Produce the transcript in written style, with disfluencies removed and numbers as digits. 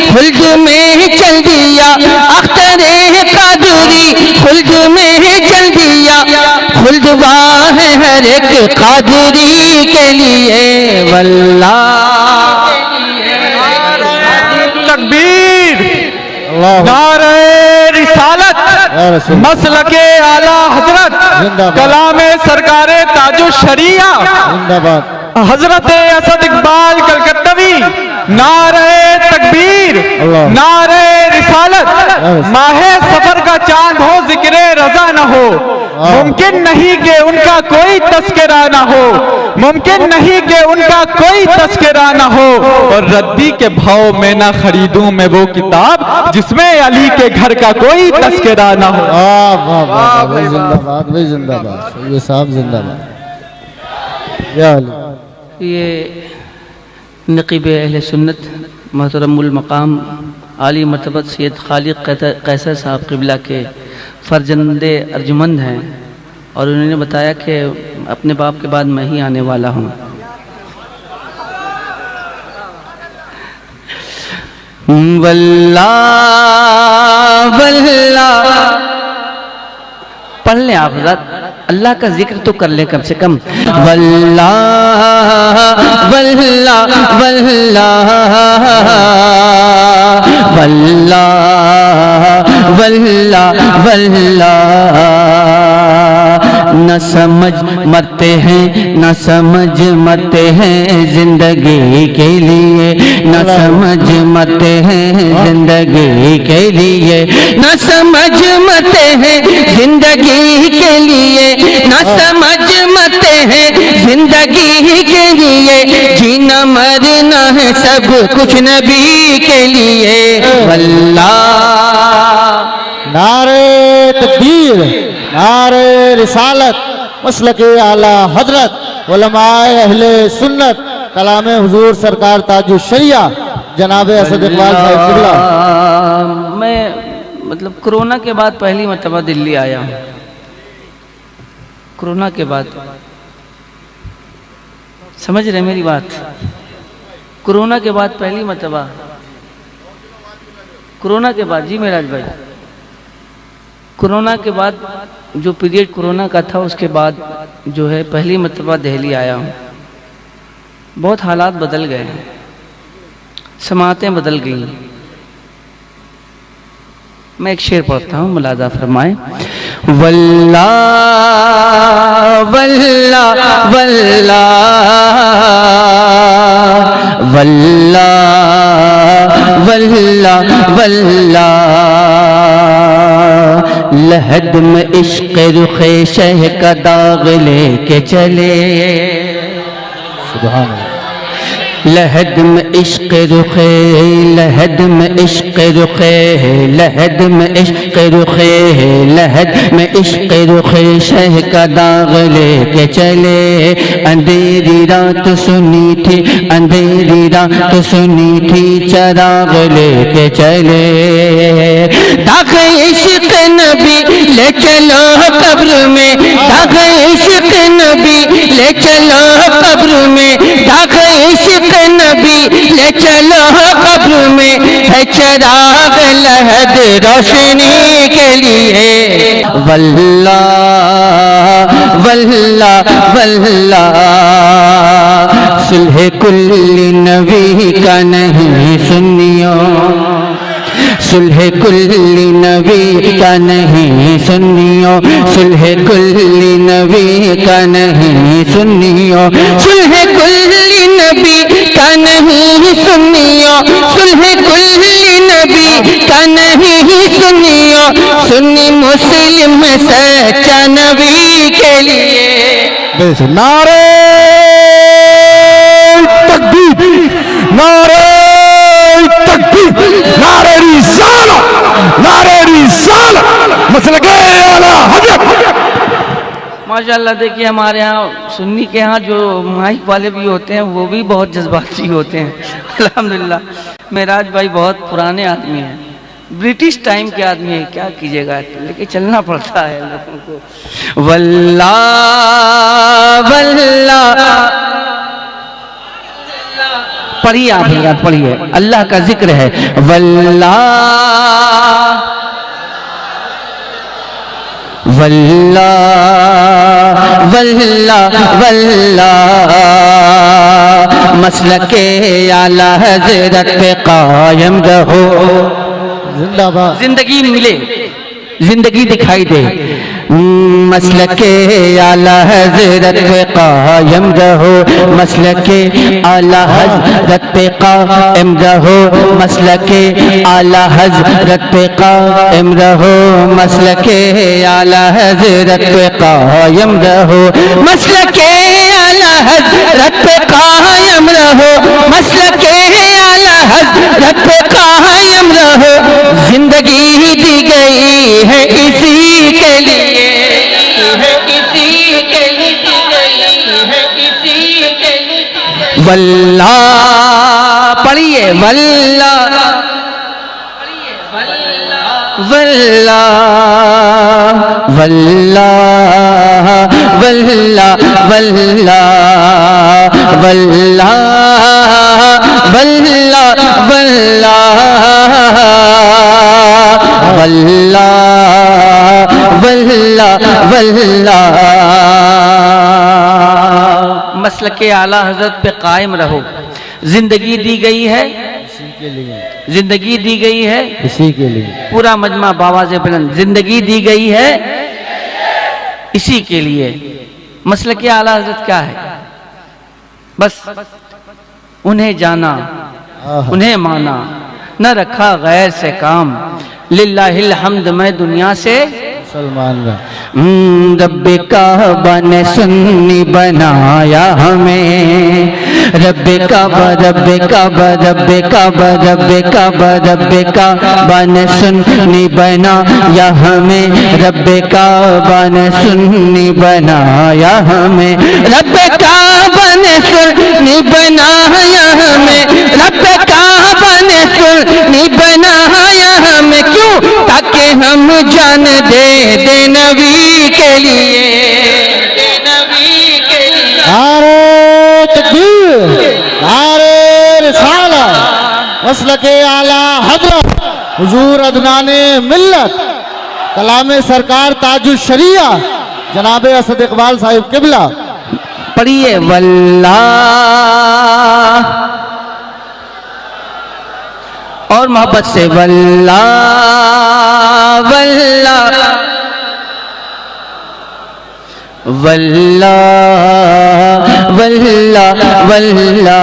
खुल्द में चल दिया, अख्तरे कादरी खुल्द में चल दिया, खुल्दवा है हर एक कादरी के लिए। वल्लाह तकबीर, नारे रिसालत, मसलके आला हजरत, कलामे सरकारे ताजो शरिया, हजरत असद इकबाल कलकत्तवी। नारे तकबीर, नारे रिसालत। माहे सफर का चांद हो, जिक्रे रजा न हो, मुमकिन नहीं कि उनका कोई तस्करा ना हो, मुमकिन नहीं कि उनका कोई तस्करा ना हो। और रद्दी के भाव में ना खरीदूं मैं वो किताब जिसमें अली के घर का कोई तस्करा ना हो। जिंदाबाद भाई, जिंदाबाद, ये साहब जिंदाबाद। ये नक़ीब अहले सुन्नत मोहतरमुल मकाम आली मर्तबत सैयद खालिक कैसर साहब क़िबला के फ़र्जंदे अर्जुमंद हैं, और उन्होंने बताया कि अपने बाप के बाद मैं ही आने वाला हूँ। वल्लाह वल्लाह पढ़ लें आप हज़रत, अल्लाह का जिक्र तो कर ले कम से कम। वल्लाह वल्लाह वल्लाह वल्लाह वल्लाह वल्लाह। न समझ मरते हैं, न समझ मरते हैं जिंदगी के लिए, न समझ मरते हैं जिंदगी के लिए, न समझ मरते हैं जिंदगी के लिए, न समझ मरते हैं जिंदगी के लिए, जीना मरना है सब कुछ नबी के लिए। वल्लाह नारे तकबीर, नारे रिसालत, मसलके आला हजरत, उलमाए अहले सुन्नत, कलामे हुजूर सरकार ताजु शरिया जनाब असद इकबाल साहब क़िबला। मैं मतलब कोरोना के बाद पहली मर्तबा दिल्ली आया हूँ, कोरोना के बाद, समझ रहे मेरी बात? कोरोना के बाद पहली मर्तबा, कोरोना के बाद, जी मेराज भाई, कोरोना के बाद जो पीरियड कोरोना का था उसके बाद जो है पहली मर्तबा दिल्ली आया हूँ। बहुत हालात बदल गए हैं, समातें बदल गई। मैं एक शेर पढ़ता हूँ, मुलाजा फरमाए। वल्लाह वल्लाह वल्लाह वल्लाह वल्लाह वल्लाह। लहद में इश्क़ रुख़े शह का दाग लेके चले, सुभान अल्लाह। लहद में इश्क़ रुख़े, लहद में इश्क़ रुख़े, लहद में इश्क़ रुख़े, लहद में इश्क़ रुख़े शह का दाग लेके चले। अंधेरी रात सुनी थी, अंधेरी रात सुनी थी, चराग लेके चले। दाग इश्क़ नबी ले चलो कब्र में, दाग इश्क़ नबी ले चलो कब्र में, दाग इश्क़ नबी ले चलो कब्र में, है चराग लहद रोशनी के लिए। वल्लाह वल्लाह वल्लाह। सुलह कुल्ली नबी का नहीं सुनियो, सुलह कुल्ली नबी का नहीं सुनियो, सुलह कुल्ली नबी का नहीं सुनियो, सुलह कुल्ली नबी का नहीं सुनियो, सुलह कुल्ली नबी का नहीं सुनियो, सुन्नी मुस्लिम सच्चा नबी के लिए। नारे तकबीर, नारे तकबीर, नारे रिसालत, नारे रिसालत, मसलके आला हजरत। माशाअल्लाह देखिए हमारे यहाँ सुन्नी के यहाँ जो माइक वाले भी होते हैं वो भी बहुत जज्बाती होते हैं। अल्हम्दुलिल्लाह मेराज भाई बहुत पुराने आदमी हैं, ब्रिटिश टाइम के आदमी हैं, क्या कीजिएगा, लेकिन चलना पड़ता है लोगों को। वल्लाह वल्लाह पढ़िए आप हजरात, पढ़िए, अल्लाह का जिक्र है। वल्लाह वल्लाह वल्लाह वल्लाह मसलके आला हजरत पे कायम रहो। जिंदाबाद। जिंदगी मिले, जिंदगी दिखाई दे, मसलके आला हजरत पे कायम रहो, मसलके आला हजरत पे कायम रहो, मसलके आला हजरत पे कायम रहो, मसलके आला हजरत पे कायम रहो, मसलके आला हजरत पे कायम रहो, मसलके आला हजरत पे कायम रहो। जिंदगी दी गई है इसी के लिए, वल्लाह पढ़िए, वल्लाह वल्लाह वल्लाह वल्लाह वल्लाह वल्लाह वल्लाह वल्लाह वल्लाह वल्लाह। मसलके आला हजरत पे कायम रहो। जिंदगी दी गई है इसी के लिए, जिंदगी दी गई है इसी के लिए। पूरा मजमा बावाज़े बुलंद, जिंदगी दी गई है इसी के लिए। मसलके आला हजरत क्या है? बस उन्हें जाना, उन्हें माना, न रखा गैर से काम, लिल्लाहिल हम्द मैं दुनिया से सलमान का। रब्बे काबा ने सुन्नी बनाया हमें, रब्बे काबा रब्बे काबा रब्बे काबा रब्बे काबा रब्बे काबा ने सुन्नी बनाया हमें, रब्बे काबा ने सुन्नी बनाया हमें, रब्बे काबा ने सुन्नी बनाया हमें, रब्बे काबा ने सुन्नी बनाया हमें। क्यों? ताकि हम जान दे नबी के लिए, नबी के लिए। नारे तकबीर, नारे रिसालत, मसलके आला हजरत हुजूर अदनाने मिल्लत कलामे सरकार ताजुश शरिया जनाबे असद इकबाल साहिब किबला। पढ़िए, वल्लाह और मोहब्बत से, वल्लाह वल्लाह वल्लाह वल्लाह वल्लाह